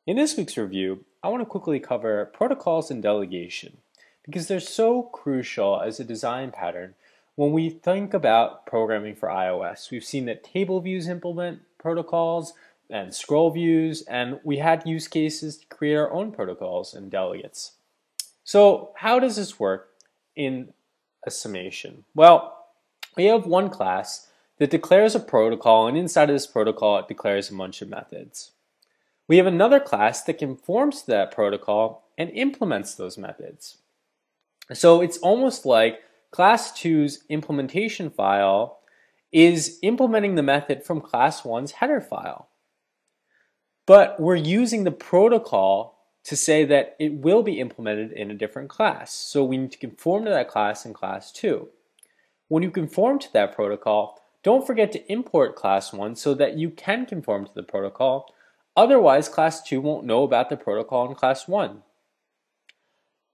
In this week's review, I want to quickly cover protocols and delegation because they're so crucial as a design pattern when we think about programming for iOS. We've seen that table views implement protocols and scroll views, and we had use cases to create our own protocols and delegates. So how does this work in a summation? Well, we have one class that declares a protocol, and inside of this protocol it declares a bunch of methods. We have another class that conforms to that protocol and implements those methods. So it's almost like class 2's implementation file is implementing the method from class 1's header file. But we're using the protocol to say that it will be implemented in a different class. So we need to conform to that class in class 2. When you conform to that protocol, don't forget to import class 1 so that you can conform to the protocol. Otherwise, class 2 won't know about the protocol in class 1.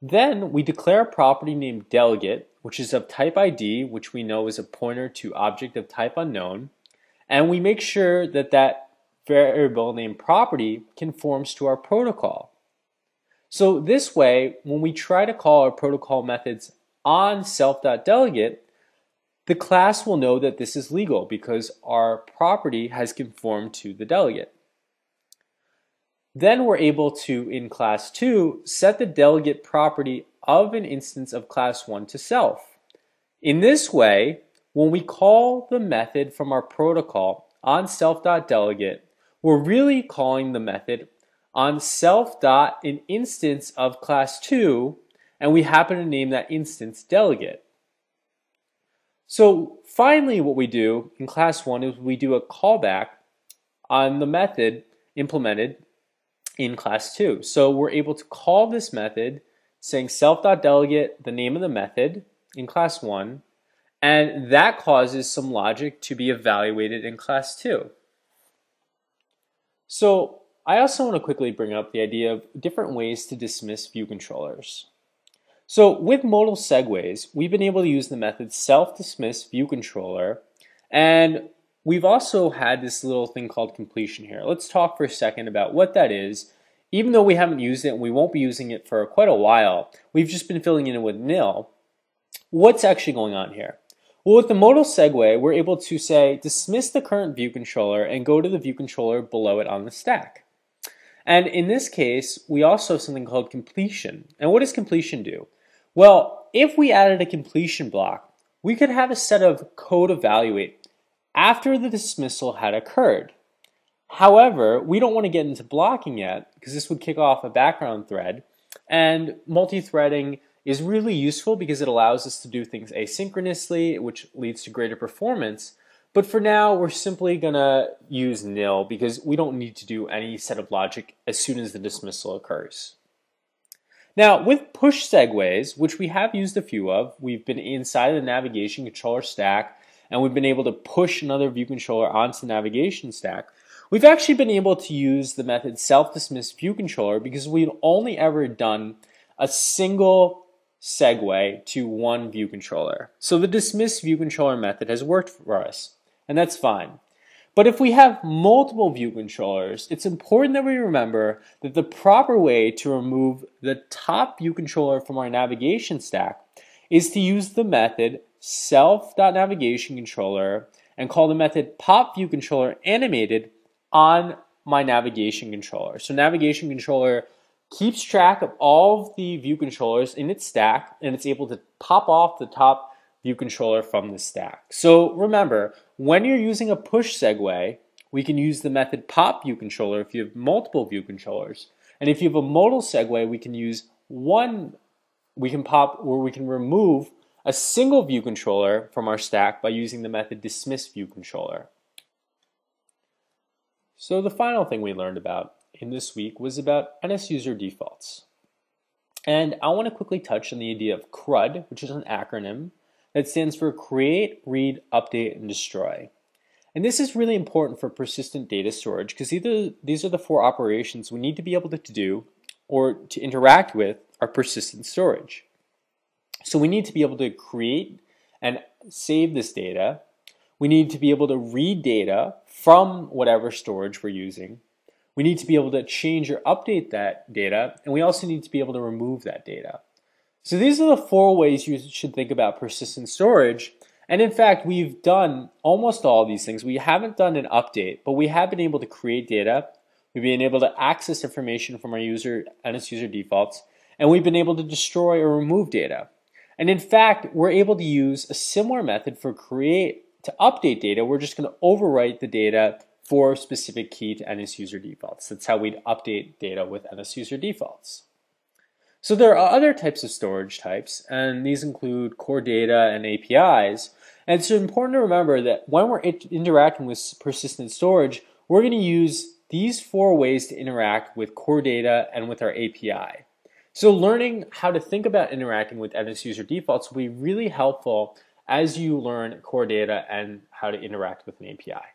Then we declare a property named delegate, which is of type ID, which we know is a pointer to object of type unknown. And we make sure that that variable named property conforms to our protocol. So this way, when we try to call our protocol methods on self.delegate, the class will know that this is legal because our property has conformed to the delegate. Then we're able to, in class 2, set the delegate property of an instance of class 1 to self. In this way, when we call the method from our protocol on self.delegate, we're really calling the method on self.an instance of class 2, and we happen to name that instance delegate. So finally what we do in class 1 is we do a callback on the method implemented in class 2. So we're able to call this method saying self.delegate, the name of the method in class 1, and that causes some logic to be evaluated in class 2. So I also want to quickly bring up the idea of different ways to dismiss view controllers. So with modal segues, we've been able to use the method self-dismiss view controller, and we've also had this little thing called completion here. Let's talk for a second about what that is. Even though we haven't used it and we won't be using it for quite a while, we've just been filling it in with nil. What's actually going on here? Well, with the modal segue, we're able to say dismiss the current view controller and go to the view controller below it on the stack. And in this case, we also have something called completion. And what does completion do? Well, if we added a completion block, we could have a set of code evaluate after the dismissal had occurred. However, we don't want to get into blocking yet because this would kick off a background thread, and multi-threading is really useful because it allows us to do things asynchronously, which leads to greater performance. But for now, we're simply going to use nil because we don't need to do any set of logic as soon as the dismissal occurs. Now, with push segues, which we have used a few of, we've been inside of the navigation controller stack, and we've been able to push another view controller onto the navigation stack. We've actually been able to use the method self-dismiss view controller because we've only ever done a single segue to one view controller. So the dismiss view controller method has worked for us, and that's fine. But if we have multiple view controllers, it's important that we remember that the proper way to remove the top view controller from our navigation stack is to use the method self.navigationController and call the method popViewControllerAnimated on my navigation controller. So navigation controller keeps track of all of the view controllers in its stack, and it's able to pop off the top view controller from the stack. So remember, when you're using a push segue, we can use the method popViewController if you have multiple view controllers. And if you have a modal segue, we can use we can remove a single view controller from our stack by using the method dismissViewController. So the final thing we learned about in this week was about NSUser defaults. And I want to quickly touch on the idea of CRUD, which is an acronym that stands for Create, Read, Update, and Destroy. And this is really important for persistent data storage because these are the 4 operations we need to be able to do or to interact with our persistent storage. So we need to be able to create and save this data. We need to be able to read data from whatever storage we're using. We need to be able to change or update that data, and we also need to be able to remove that data. So these are the 4 ways you should think about persistent storage. And in fact, we've done almost all of these things. We haven't done an update, but we have been able to create data. We've been able to access information from our user and its user defaults, and we've been able to destroy or remove data. And in fact, we're able to use a similar method to update data. We're just going to overwrite the data for a specific key to NS user defaults. That's how we'd update data with NS user defaults. So there are other types of storage types, and these include core data and APIs. And it's important to remember that when we're interacting with persistent storage, we're going to use these 4 ways to interact with core data and with our API. So learning how to think about interacting with NS user defaults will be really helpful as you learn core data and how to interact with an API.